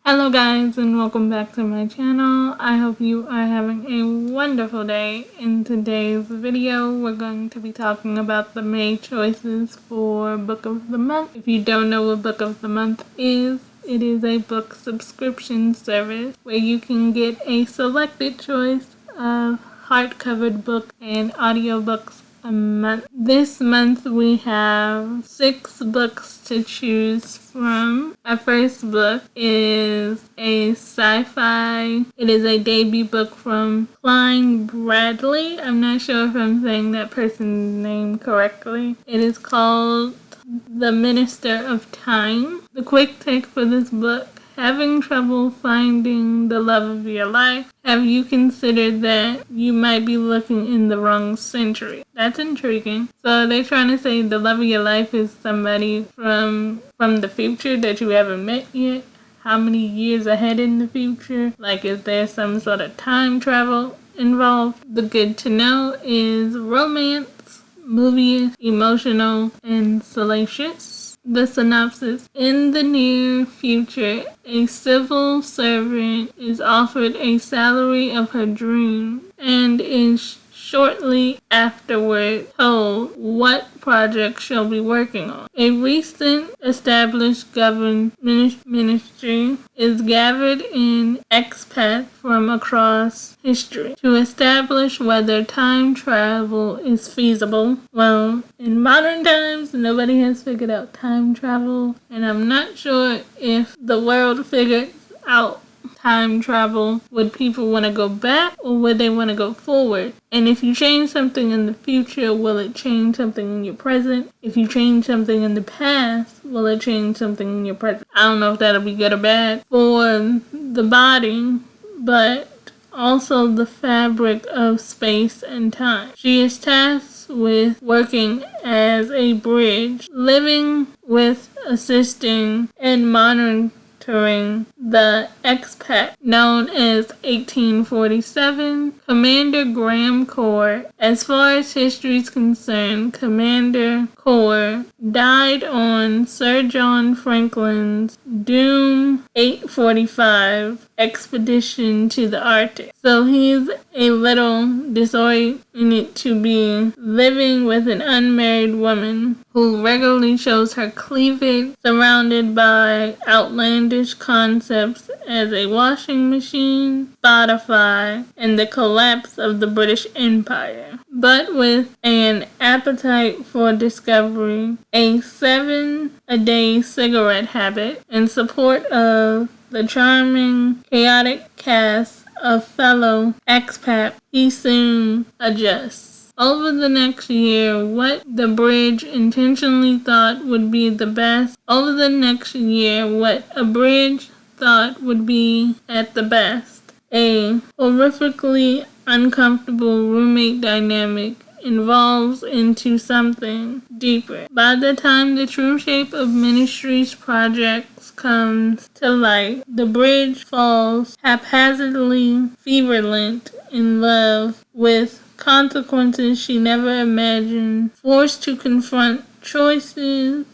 Hello guys and welcome back to my channel. I hope you are having a wonderful day. In today's video, we're going to be talking about the May choices for Book of the Month. If you don't know what Book of the Month is, it is a book subscription service where you can get a selected choice of hardcover books and audiobooks a month. This month we have 6 books to choose from. Our first book is a sci-fi. It is a debut book from Klein Bradley. I'm not sure if I'm saying that person's name correctly. It is called The Minister of Time. The quick take for this book: having trouble finding the love of your life? Have you considered that you might be looking in the wrong century? That's intriguing. So they're trying to say the love of your life is somebody from the future that you haven't met yet. How many years ahead in the future? Like, is there some sort of time travel involved? The good to know is romance, movie, emotional, and salacious. The synopsis: in the near future, a civil servant is offered a salary of her dream and is shortly afterward told what project she'll be working on. A recent established government ministry is gathered in expats from across history to establish whether time travel is feasible. Well, in modern times, nobody has figured out time travel, and I'm not sure if the world figured out time travel. Would people want to go back or would they want to go forward? And if you change something in the future, will it change something in your present? If you change something in the past, will it change something in your present? I don't know if that'll be good or bad for the body, but also the fabric of space and time. She is tasked with working as a bridge, living with, assisting, and monitoring the expat known as 1847 Commander Graham Corr. As far as history is concerned, Commander Corr died on Sir John Franklin's Doom 845 expedition to the Arctic. So he's a little disoriented to be living with an unmarried woman who regularly shows her cleavage, surrounded by outlandish concepts as a washing machine, Spotify, and the collapse of the British Empire. But with an appetite for discovery, a 7-a-day cigarette habit, and support of the charming, chaotic cast of fellow expats, he soon adjusts. Over the next year, what the bridge intentionally thought would be the best. Over the next year, what a bridge thought would be at the best. A horrifically uncomfortable roommate dynamic evolves into something deeper. By the time the true shape of Ministry's projects comes to light, the bridge falls haphazardly, feverlent in love with consequences she never imagined, forced to confront choices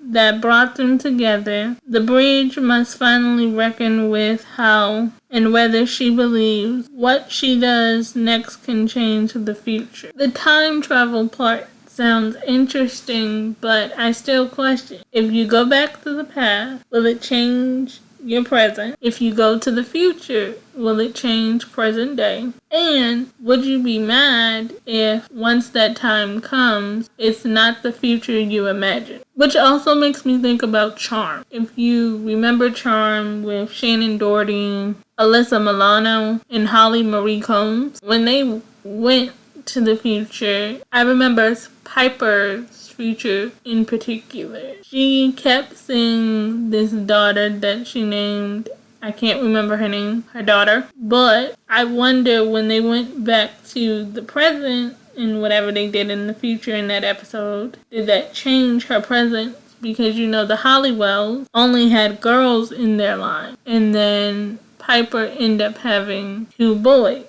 that brought them together. The bridge must finally reckon with how and whether she believes what she does next can change the future. The time travel part sounds interesting, but I still question. If you go back to the past, will it change your present? If you go to the future, will it change present day? And would you be mad if once that time comes, it's not the future you imagine? Which also makes me think about Charm. If you remember Charm with Shannon Doherty, Alyssa Milano, and Holly Marie Combs, when they went to the future, I remember Piper's future in particular. She kept seeing this daughter that she named, I can't remember her name, her daughter. But I wonder when they went back to the present and whatever they did in the future in that episode, did that change her presence? Because you know the Hollywells only had girls in their line, and then Piper ended up having 2 boys.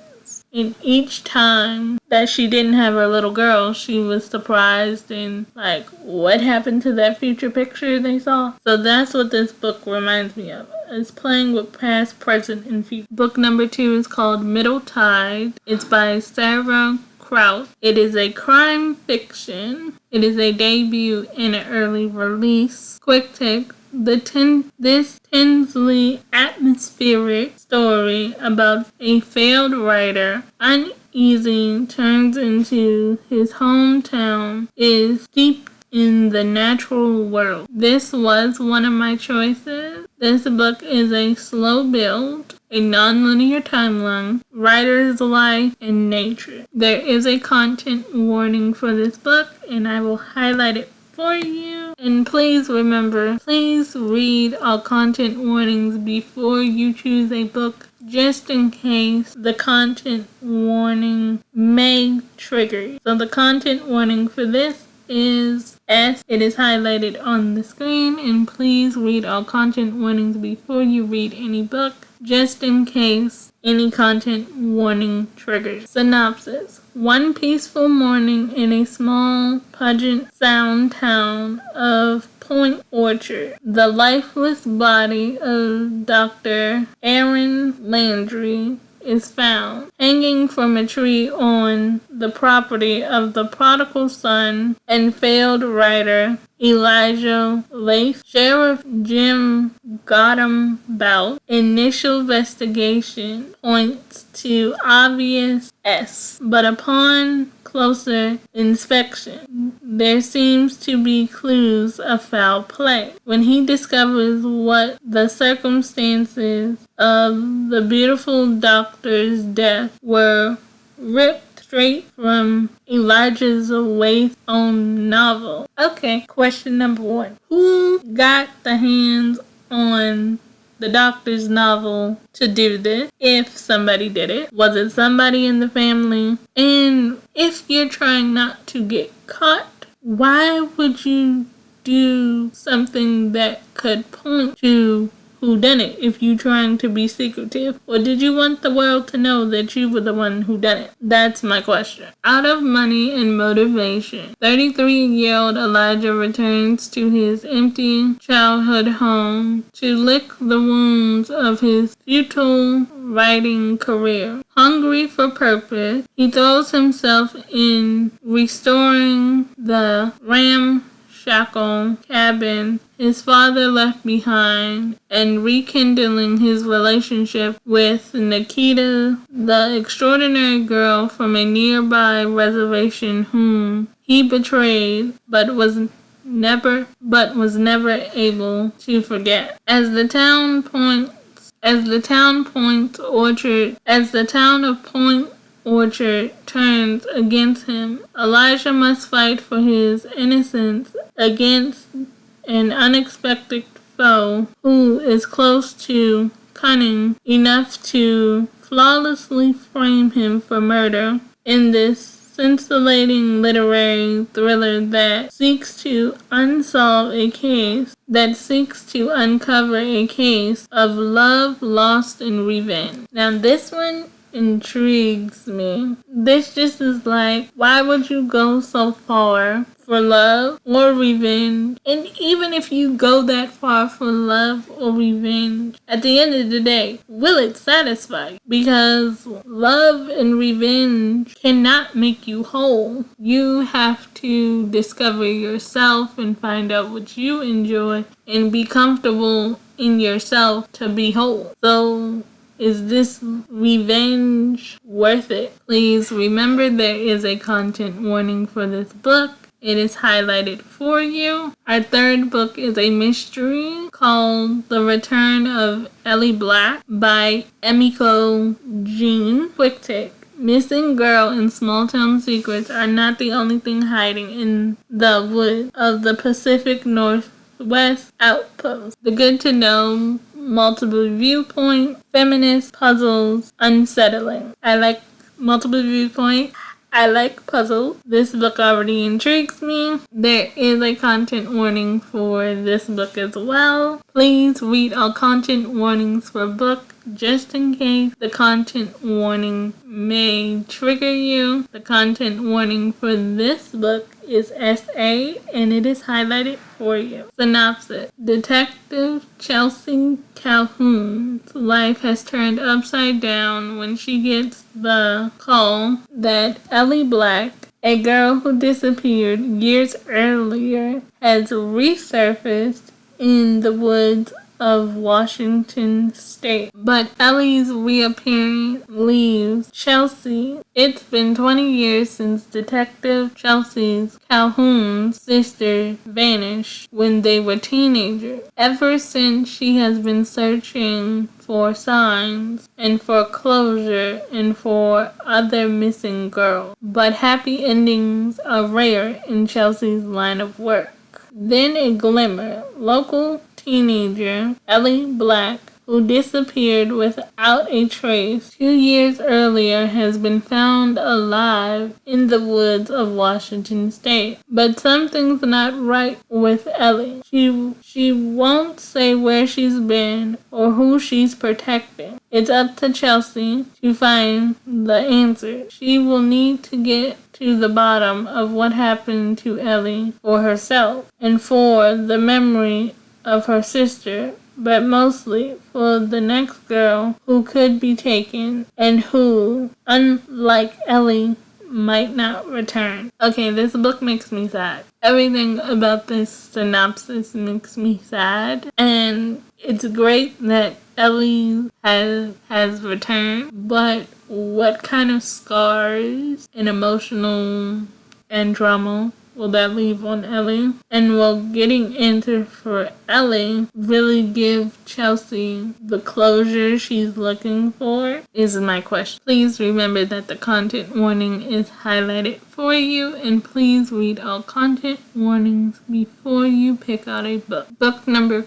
And each time that she didn't have her little girl, she was surprised and like, what happened to that future picture they saw? So that's what this book reminds me of. It's playing with past, present, and future. Book number 2 is called Middle Tide. It's by Sarah Kraus. It is a crime fiction. It is a debut and an early release. Quick take. This tensely atmospheric story about a failed writer uneasy turns into his hometown is steeped in the natural world. This was one of my choices. This book is a slow build, a non-linear timeline, writer's life, and nature. There is a content warning for this book, and I will highlight it for you. And please remember, please read all content warnings before you choose a book, just in case the content warning may trigger you. So the content warning for this is S. It is highlighted on the screen, and please read all content warnings before you read any book, just in case any content warning triggers. Synopsis. One peaceful morning in a small, Puget Sound town of Point Orchard, the lifeless body of Dr. Aaron Landry is found, hanging from a tree on the property of the prodigal son and failed writer Elijah Lace. Sheriff Jim Gotham Bout. Initial investigation points to obvious S, but upon closer inspection, there seems to be clues of foul play. When he discovers what the circumstances of the beautiful doctor's death were ripped straight from Elijah's Waite's own novel. Okay, question number 1. Who got the hands on the doctor's novel to do this? If somebody did it, was it somebody in the family? And if you're trying not to get caught, why would you do something that could point to who done it if you trying to be secretive? Or did you want the world to know that you were the one who done it? That's my question. Out of money and motivation, 33-year-old Elijah returns to his empty childhood home to lick the wounds of his futile writing career. Hungry for purpose, he throws himself in restoring the ramshackle cabin his father left behind and rekindling his relationship with Nikita, the extraordinary girl from a nearby reservation whom he betrayed but was never able to forget. As the town of Point Orchard turns against him, Elijah must fight for his innocence against an unexpected foe who is close to cunning enough to flawlessly frame him for murder. In this scintillating literary thriller that seeks to uncover a case of love, lost, and revenge. Now this one intrigues me. This just is like, why would you go so far for love or revenge? And even if you go that far for love or revenge, at the end of the day, will it satisfy you? Because love and revenge cannot make you whole. You have to discover yourself and find out what you enjoy and be comfortable in yourself to be whole. So is this revenge worth it? Please remember there is a content warning for this book. It is highlighted for you. Our third book is a mystery called The Return of Ellie Black by Emiko Jean. Quick take. Missing girl and small town secrets are not the only thing hiding in the woods of the Pacific Northwest outpost. The good to know, multiple viewpoint, feminist puzzles, unsettling. I like multiple viewpoint. I like puzzles. This book already intrigues me. There is a content warning for this book as well. Please read all content warnings for book just in case the content warning may trigger you. The content warning for this book is SA and it is highlighted for you. Synopsis. Detective Chelsea Calhoun's life has turned upside down when she gets the call that Ellie Black, a girl who disappeared years earlier, has resurfaced in the woods of Washington State. But Ellie's reappearance leaves Chelsea. It's been 20 years since Detective Chelsea Calhoun's sister vanished when they were teenagers. Ever since, she has been searching for signs and for closure and for other missing girls. But happy endings are rare in Chelsea's line of work. Then a glimmer. Local teenager Ellie Black, who disappeared without a trace 2 years earlier, has been found alive in the woods of Washington State. But something's not right with Ellie. She won't say where she's been or who she's protecting. It's up to Chelsea to find the answer. She will need to get to the bottom of what happened to Ellie for herself and for the memory of her sister, but mostly for the next girl who could be taken and who, unlike Ellie, might not return. Okay, this book makes me sad. Everything about this synopsis makes me sad, and it's great that Ellie has returned, but what kind of scars and emotional and drama will that leave on Ellie? And will getting into for Ellie really give Chelsea the closure she's looking for? Is my question. Please remember that the content warning is highlighted for you, and please read all content warnings before you pick out a book. Book number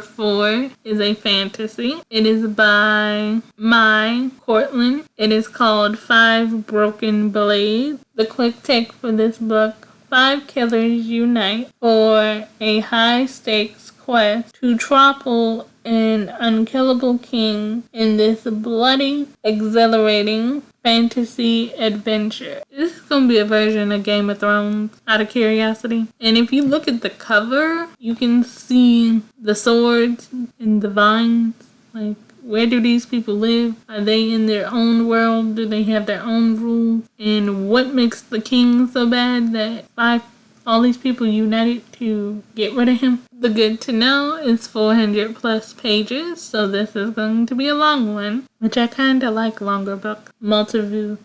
4 is a fantasy. It is by Mai Cortland. It is called 5 Broken Blades. The quick take for this book: 5 killers unite for a high-stakes quest to topple an unkillable king in this bloody, exhilarating fantasy adventure. This is going to be a version of Game of Thrones, out of curiosity. And if you look at the cover, you can see the swords and the vines. Like, where do these people live? Are they in their own world? Do they have their own rules? And what makes the king so bad that all these people united to get rid of him? The good to know is 400 plus pages, so this is going to be a long one, which I kind of like longer books. Multiple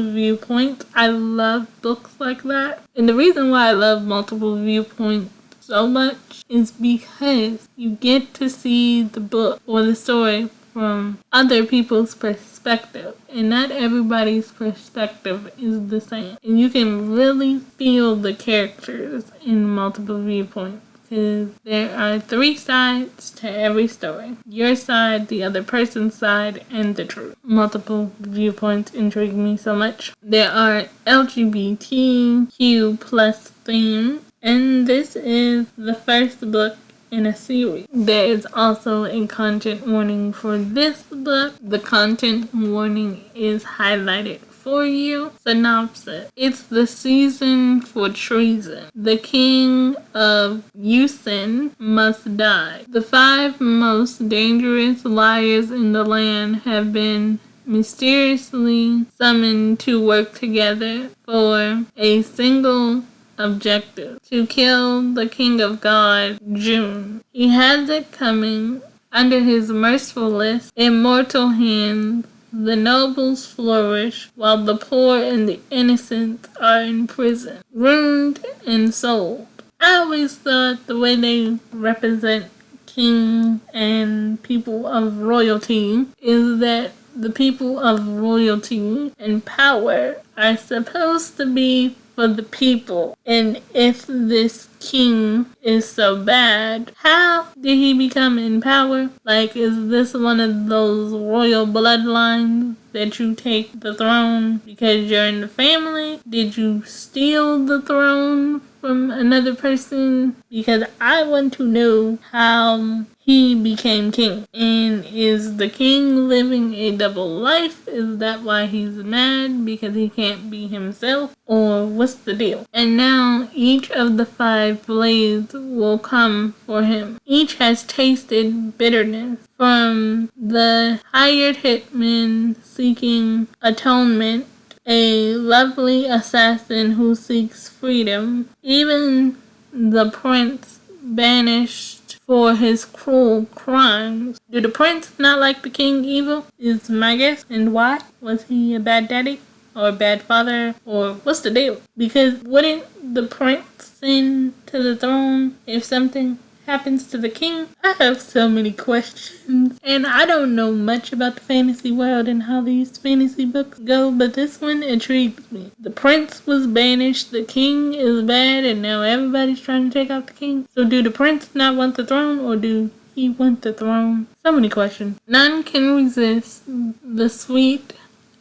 viewpoints. I love books like that. And the reason why I love multiple viewpoints so much is because you get to see the book or the story from other people's perspective, and not everybody's perspective is the same, and you can really feel the characters in multiple viewpoints because there are 3 sides to every story: your side, the other person's side, and the truth. Multiple viewpoints intrigue me so much. There are LGBTQ plus themes, and this is the first book in a series. There is also a content warning for this book. The content warning is highlighted for you. Synopsis. It's the season for treason. The king of Usen must die. The 5 most dangerous liars in the land have been mysteriously summoned to work together for a single objective: to kill the King of God, June. He has it coming. Under his merciless, immortal hands, the nobles flourish, while the poor and the innocent are in prison, ruined and sold. I always thought the way they represent kings and people of royalty is that the people of royalty and power are supposed to be for the people. And if this king is so bad, how did he become in power? Like, is this one of those royal bloodlines that you take the throne because you're in the family? Did you steal the throne from another person? Because I want to know how he became king. And is the king living a double life? Is that why he's mad? Because he can't be himself? Or what's the deal? And now each of the 5 blades will come for him. Each has tasted bitterness. From the hired hitman seeking atonement, a lovely assassin who seeks freedom, even the prince banished for his cruel crimes. Do the prince not like the king evil? Is my guess. And why? Was he a bad daddy? Or a bad father? Or what's the deal? Because wouldn't the prince ascend to the throne if something happens to the king? I have so many questions, and I don't know much about the fantasy world and how these fantasy books go, but this one intrigues me. The prince was banished, the king is bad, and now everybody's trying to take out the king. So do the prince not want the throne, or do he want the throne? So many questions. None can resist the sweet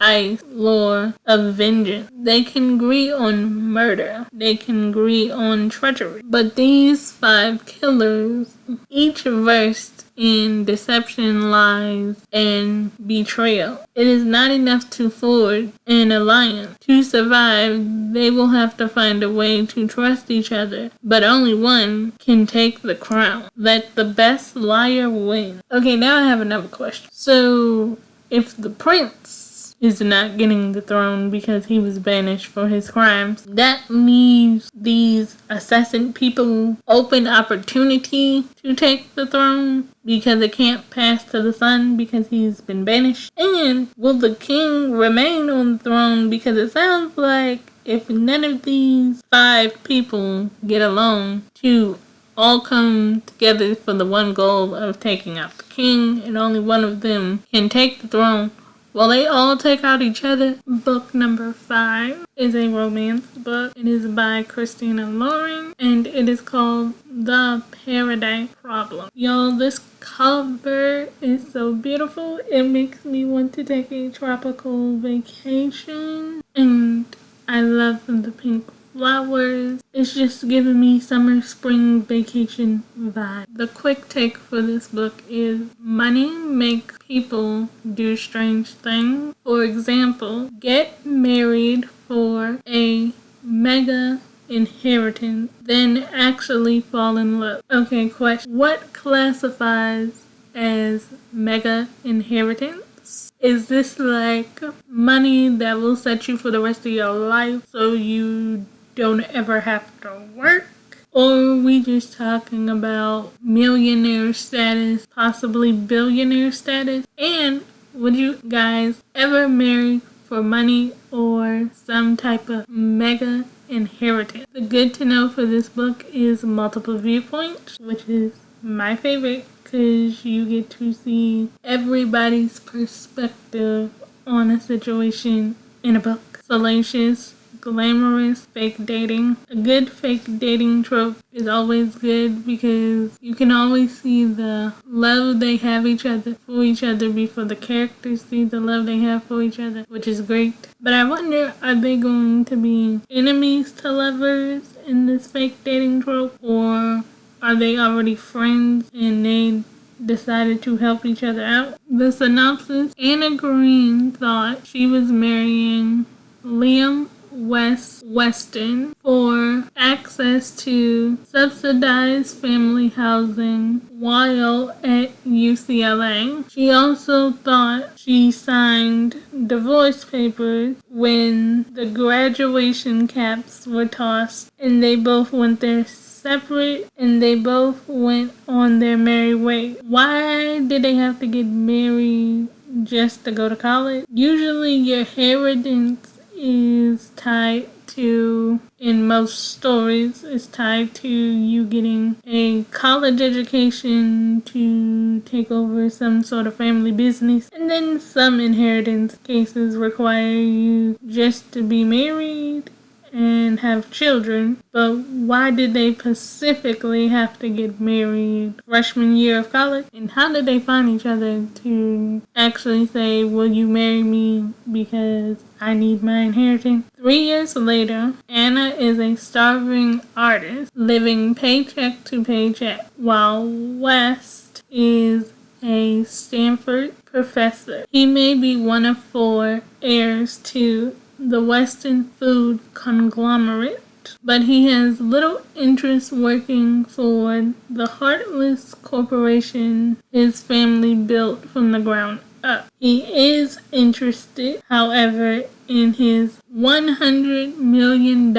ice lore of vengeance. They can agree on murder. They can agree on treachery. But these 5 killers, each versed in deception, lies, and betrayal. It is not enough to forge an alliance. To survive, they will have to find a way to trust each other. But only one can take the crown. Let the best liar win. Okay, now I have another question. So, if the prince is not getting the throne because he was banished for his crimes, that leaves these assassin people open opportunity to take the throne because it can't pass to the son because he's been banished. And will the king remain on the throne? Because it sounds like if none of these 5 people get along to all come together for the one goal of taking out the king, and only one of them can take the throne, will they all take out each other? Book number 5 is a romance book. It is by Christina Lauren, and it is called The Paradise Problem. Y'all, this cover is so beautiful. It makes me want to take a tropical vacation, and I love the pink flowers. It's just giving me summer, spring vacation vibe. The quick take for this book is money make people do strange things. For example, get married for a mega inheritance, then actually fall in love. Okay, question. What classifies as mega inheritance? Is this like money that will set you for the rest of your life so you don't ever have to work? Or are we just talking about millionaire status, possibly billionaire status? And would you guys ever marry for money or some type of mega inheritance? The good to know for this book is multiple viewpoints, which is my favorite because you get to see everybody's perspective on a situation in a book. Salacious, glamorous, fake dating. A good fake dating trope is always good because you can always see the love they have for each other before the characters see the love they have for each other, which is great. But I wonder, are they going to be enemies to lovers in this fake dating trope, or are they already friends and they decided to help each other out? The synopsis: Anna Green thought she was marrying Liam Weston for access to subsidized family housing while at UCLA. She also thought she signed divorce papers when the graduation caps were tossed, and they both went their separate, and they both went on their merry way. Why did they have to get married just to go to college? Usually your inheritance is tied to, in most stories, is tied to you getting a college education to take over some sort of family business. And then some inheritance cases require you just to be married and have children, but why did they specifically have to get married freshman year of college? And how did they find each other to actually say, will you marry me because I need my inheritance? 3 years later, Anna is a starving artist living paycheck to paycheck, while West is a Stanford professor. He may be one of 4 heirs to the Western food conglomerate, but he has little interest working for the heartless corporation his family built from the ground up. He is interested, however, in his $100 million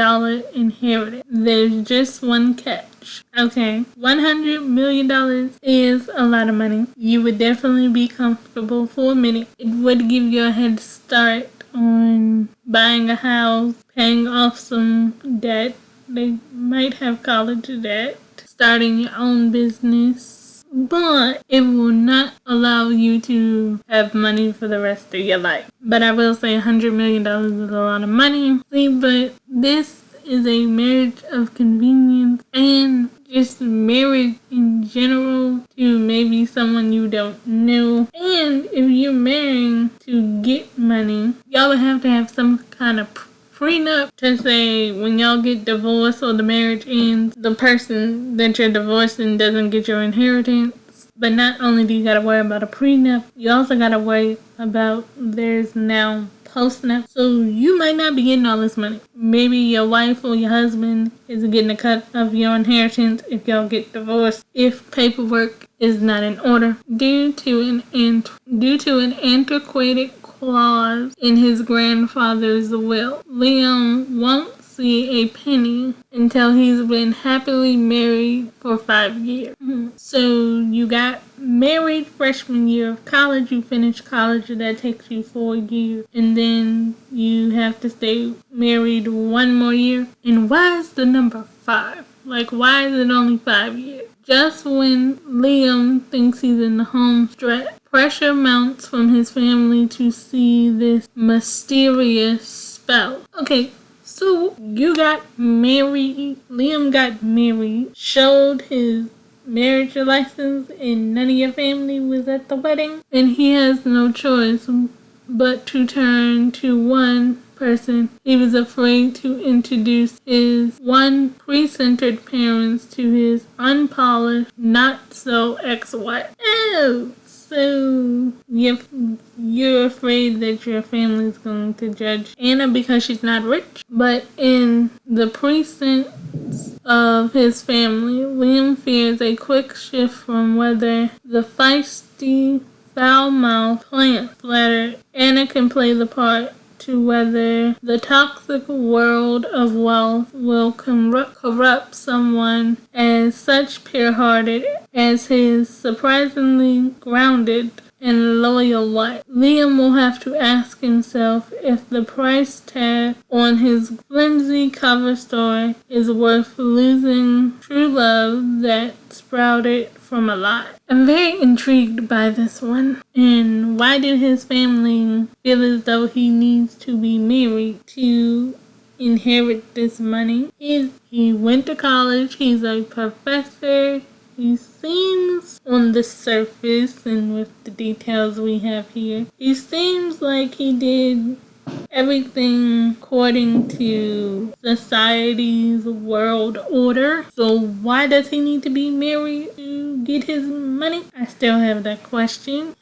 inheritance. There's just one catch. Okay, $100 million is a lot of money. You would definitely be comfortable for a minute. It would give you a head start on buying a house, paying off some debt. They might have college debt, starting your own business, but it will not allow you to have money for the rest of your life. But I will say $100 million is a lot of money. See, but this is a marriage of convenience and just marriage in general to maybe someone you don't know. And if you're marrying to get money, y'all would have to have some kind of prenup to say when y'all get divorced or the marriage ends, the person that you're divorcing doesn't get your inheritance. But not only do you gotta worry about a prenup, you also gotta worry about there's now post-nup. So you might not be getting all this money. Maybe your wife or your husband is getting a cut of your inheritance if y'all get divorced, if paperwork is not in order due to an antiquated clause in his grandfather's will. Liam won't see a penny until he's been happily married for 5 years. So you got married freshman year of college, you finish college, that takes you 4 years, and then you have to stay married 1 more year. And why is the number 5? Like, why is it only 5 years? Just when Liam thinks he's in the home stretch, pressure mounts from his family to see this mysterious spell. Okay, so you got married, Liam got married, showed his marriage license, and none of your family was at the wedding, and he has no choice but to turn to one person. He was afraid to introduce his one pre-centered parents to his unpolished, not so ex-wife. Oh, so you're afraid that your family is going to judge Anna because she's not rich. But in the precincts of his family, Liam fears a quick shift from whether the feisty, foul-mouthed plant flattered Anna can play the part to whether the toxic world of wealth will corrupt someone as such pure-hearted as his surprisingly grounded and loyal wife. Liam will have to ask himself if the price tag on his flimsy cover story is worth losing true love that sprouted from a lie. I'm very intrigued by this one. And why did his family feel as though he needs to be married to inherit this money? He went to college, he's a professor. He seems, on the surface and with the details we have here, he seems like he did everything according to society's world order. So why does he need to be married to get his money? I still have that question.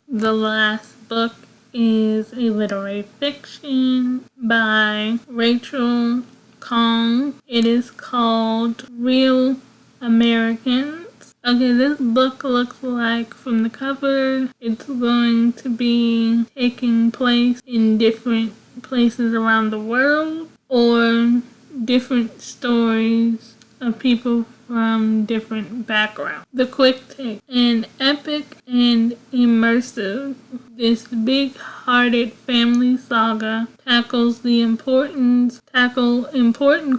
The last book is a literary fiction by Rachel Kong. It is called Real Americans. Okay, this book looks like, from the cover, it's going to be taking place in different places around the world, or different stories of people from different backgrounds. The quick take: an epic and immersive, this big-hearted family saga tackles important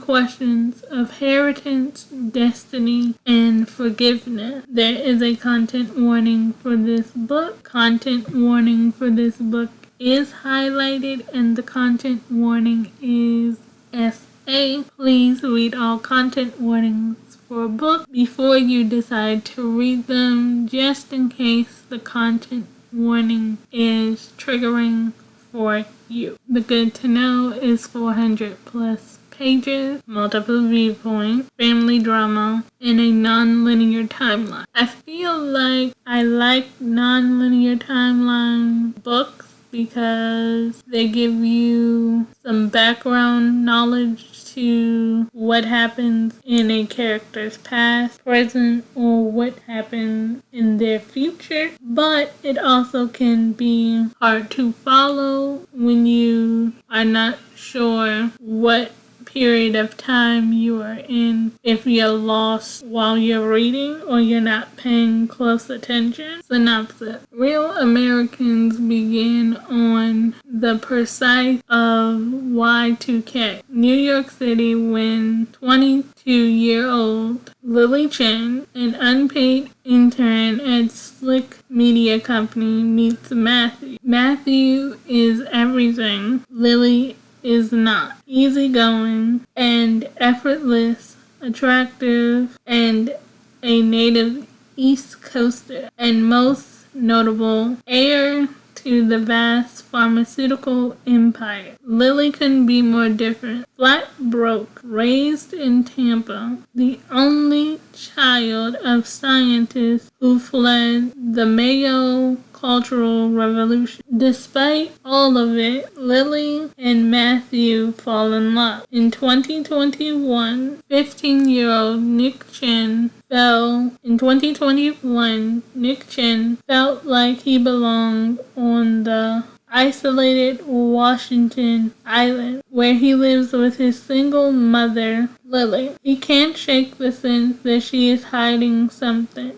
questions of inheritance, destiny, and forgiveness. There is a content warning for this book. Content warning for this book is highlighted, and the content warning is JSA. Please read all content warnings for a book before you decide to read them, just in case the content warning is triggering for you. The Good to Know is 400 plus pages, multiple viewpoints, family drama, and a non-linear timeline. I feel like I like non-linear timeline books because they give you some background knowledge to what happens in a character's past, present, or what happens in their future. But it also can be hard to follow when you are not sure what period of time you are in, if you're lost while you're reading or you're not paying close attention. Synopsis. Real Americans began on the precise of Y2K, New York City, when 22-year-old Lily Chen, an unpaid intern at Slick Media Company, meets Matthew. Matthew is everything Lily is not. Easygoing and effortless, attractive, and a native East Coaster, and most notable, heir to the vast pharmaceutical empire. Lily couldn't be more different. Flat broke, raised in Tampa, the only child of scientists who fled the Mayo Cultural Revolution. Despite all of it, Lily and Matthew fall in love. In 2021, 15-year-old Nick Chen felt like he belonged on the isolated Washington Island, where he lives with his single mother, Lily. He can't shake the sense that she is hiding something.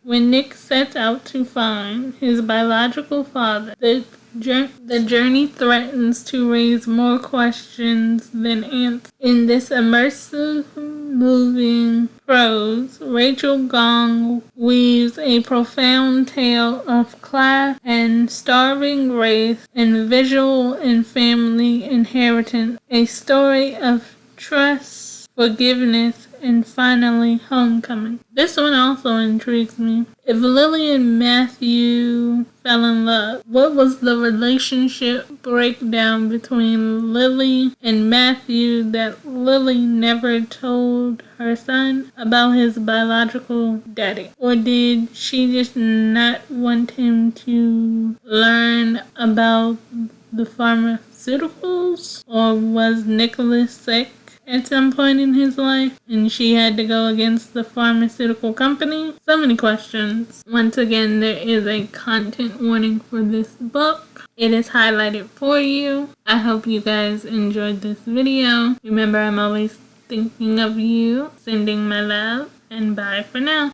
When Nick sets out to find his biological father, the journey threatens to raise more questions than answers. In this immersive, moving prose, Rachel Gong weaves a profound tale of class and starving race and visual and family inheritance, a story of trust, forgiveness, and finally homecoming. This one also intrigues me. If Lily and Matthew fell in love, what was the relationship breakdown between Lily and Matthew that Lily never told her son about his biological daddy? Or did she just not want him to learn about the pharmaceuticals? Or was Nicholas sick at some point in his life and she had to go against the pharmaceutical company? So many questions. Once again, there is a content warning for this book. It is highlighted for you. I hope you guys enjoyed this video. Remember, I'm always thinking of you, sending my love, and bye for now.